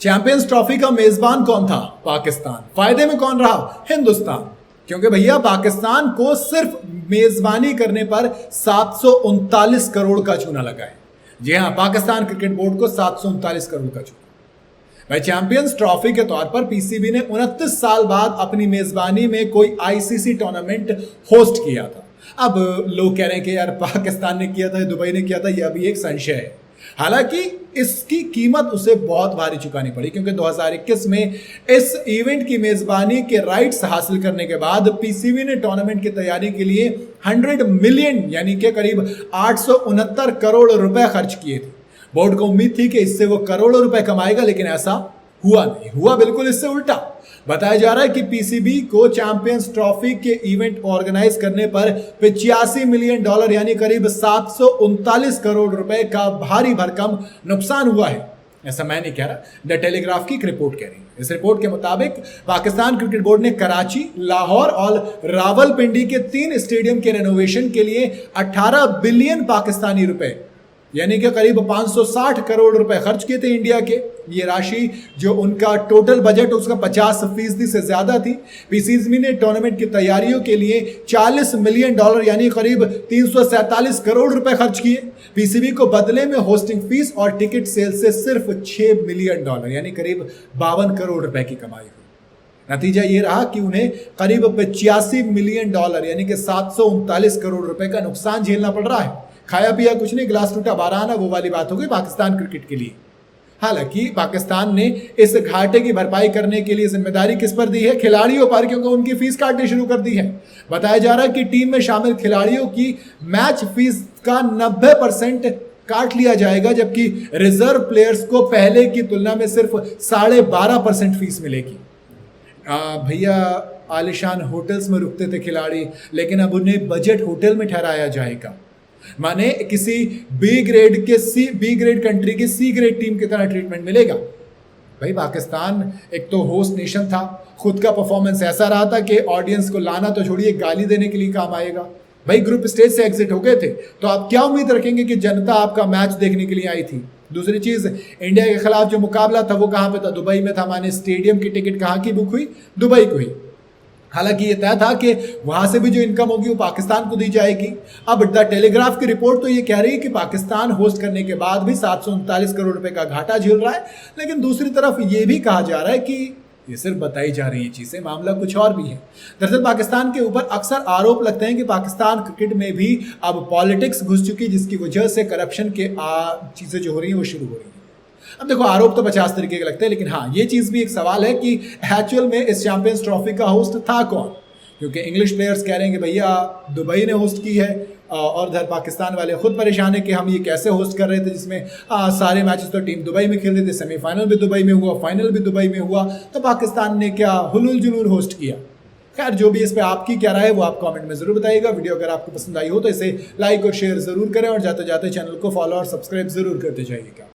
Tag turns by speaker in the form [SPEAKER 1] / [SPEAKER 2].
[SPEAKER 1] Champions trophy का मेजबान कौन था? पाकिस्तान। फायदे में कौन रहा? हिंदुस्तान। क्योंकि भैया पाकिस्तान को सिर्फ मेजबानी करने पर 739 करोड़ का चूना लगा है। जी हां, पाकिस्तान क्रिकेट बोर्ड को 739 करोड़ का चूना। भाई चैंपियंस ट्रॉफी के तौर पर पीसीबी ने 29 साल बाद अपनी मेजबानी में कोई आईसीसी टूर्नामेंट होस्ट किया था। अब लोग कह रहे हैं कि यार पाकिस्तान ने किया था, दुबई ने किया था, यह अभी एक संशय है। हालांकि इसकी कीमत उसे बहुत भारी चुकानी पड़ी, क्योंकि 2021 में इस इवेंट की मेजबानी के राइट्स हासिल करने के बाद पीसीबी ने टूर्नामेंट की तैयारी के लिए 100 मिलियन यानी कि करीब 869 करोड़ रुपए खर्च किए थे। बोर्ड को उम्मीद थी कि इससे वो करोड़ों रुपए कमाएगा, लेकिन ऐसा हुआ नहीं। हुआ बिल्कुल इससे उल्टा। बताया जा रहा है कि पीसीबी को चैंपियंस ट्रॉफी के इवेंट ऑर्गेनाइज करने पर $85 मिलियन यानी करीब 739 करोड़ रुपए का भारी भरकम नुकसान हुआ है। ऐसा मैं नहीं कह रहा, द टेलीग्राफ की एक रिपोर्ट कह रही है। इस रिपोर्ट के मुताबिक पाकिस्तान क्रिकेट बोर्ड ने कराची, लाहौर और रावलपिंडी के 3 स्टेडियम के रेनोवेशन के लिए 18 बिलियन पाकिस्तानी रुपए यानी कि करीब 560 करोड़ रुपए खर्च किए थे इंडिया के। ये राशि जो उनका टोटल बजट उसका 50% से ज्यादा थी। पीसीबी ने टूर्नामेंट की तैयारियों के लिए $40 मिलियन यानी करीब 347 करोड़ रुपए खर्च किए। पीसीबी को बदले में होस्टिंग फीस और टिकट सेल से सिर्फ $6 मिलियन यानी करीब 52 करोड़ रुपए की कमाई हुई। नतीजा ये रहा कि उन्हें करीब $85 मिलियन यानी कि 739 करोड़ रुपए का नुकसान झेलना पड़ रहा है। खाया पिया कुछ नहीं, गिलास टूटा बारहाना, वो वाली बात हो गई पाकिस्तान क्रिकेट के लिए। हालांकि पाकिस्तान ने इस घाटे की भरपाई करने के लिए जिम्मेदारी किस पर दी है? खिलाड़ियों पर, क्योंकि उनकी फीस काटनी शुरू कर दी है। बताया जा रहा है कि टीम में शामिल खिलाड़ियों की मैच फीस का 90% काट लिया जाएगा, जबकि रिजर्व प्लेयर्स को पहले की तुलना में सिर्फ 12.5% फीस मिलेगी। भैया आलिशान होटल्स में रुकते थे खिलाड़ी, लेकिन अब उन्हें बजट होटल में ठहराया जाएगा। माने किसी बी ग्रेड कंट्री की सी ग्रेड टीम की तरह ट्रीटमेंट मिलेगा। भाई पाकिस्तान एक तो होस्ट नेशन था, खुद का परफॉर्मेंस ऐसा रहा था कि ऑडियंस को लाना तो छोड़िए, गाली देने के लिए काम आएगा। भाई ग्रुप स्टेज से एग्जिट हो गए थे, तो आप क्या उम्मीद रखेंगे कि जनता आपका मैच देखने के लिए आई थी? दूसरी चीज, इंडिया के खिलाफ जो मुकाबला था वो कहां पे था? दुबई में था। माने स्टेडियम की टिकट कहां की बुक हुई? दुबई की हुई। हालांकि ये तय था कि वहां से भी जो इनकम होगी वो पाकिस्तान को दी जाएगी। अब द टेलीग्राफ की रिपोर्ट तो ये कह रही है कि पाकिस्तान होस्ट करने के बाद भी 739 करोड़ रुपए का घाटा झेल रहा है। लेकिन दूसरी तरफ ये भी कहा जा रहा है कि ये सिर्फ बताई जा रही है चीजें, मामला कुछ और भी है। दरअसल पाकिस्तान के ऊपर अक्सर आरोप लगते हैं कि पाकिस्तान क्रिकेट में भी अब पॉलिटिक्स घुस चुकी, जिसकी वजह से करप्शन के चीजें जो हो रही है वो शुरू हो रही है। अब देखो, आरोप तो 50 तरीके के लगते हैं, लेकिन हाँ ये चीज भी एक सवाल है कि एक्चुअल में इस चैंपियंस ट्रॉफी का होस्ट था कौन? क्योंकि इंग्लिश प्लेयर्स कह रहे हैं कि भैया दुबई ने होस्ट की है, और इधर पाकिस्तान वाले खुद परेशान है कि हम ये कैसे होस्ट कर रहे थे, जिसमें सारे मैचेस तो टीम दुबई में खेल रहे थे, सेमीफाइनल भी दुबई में हुआ, फाइनल भी दुबई में हुआ, तो पाकिस्तान ने क्या हुलूल जुलूल होस्ट किया। खैर जो भी इस पे आपकी क्या राय है वो आप कमेंट में जरूर बताइएगा। वीडियो अगर आपको पसंद आई हो तो इसे लाइक और शेयर जरूर करें, और जाते जाते चैनल को फॉलो और सब्सक्राइब जरूर करते जाइएगा।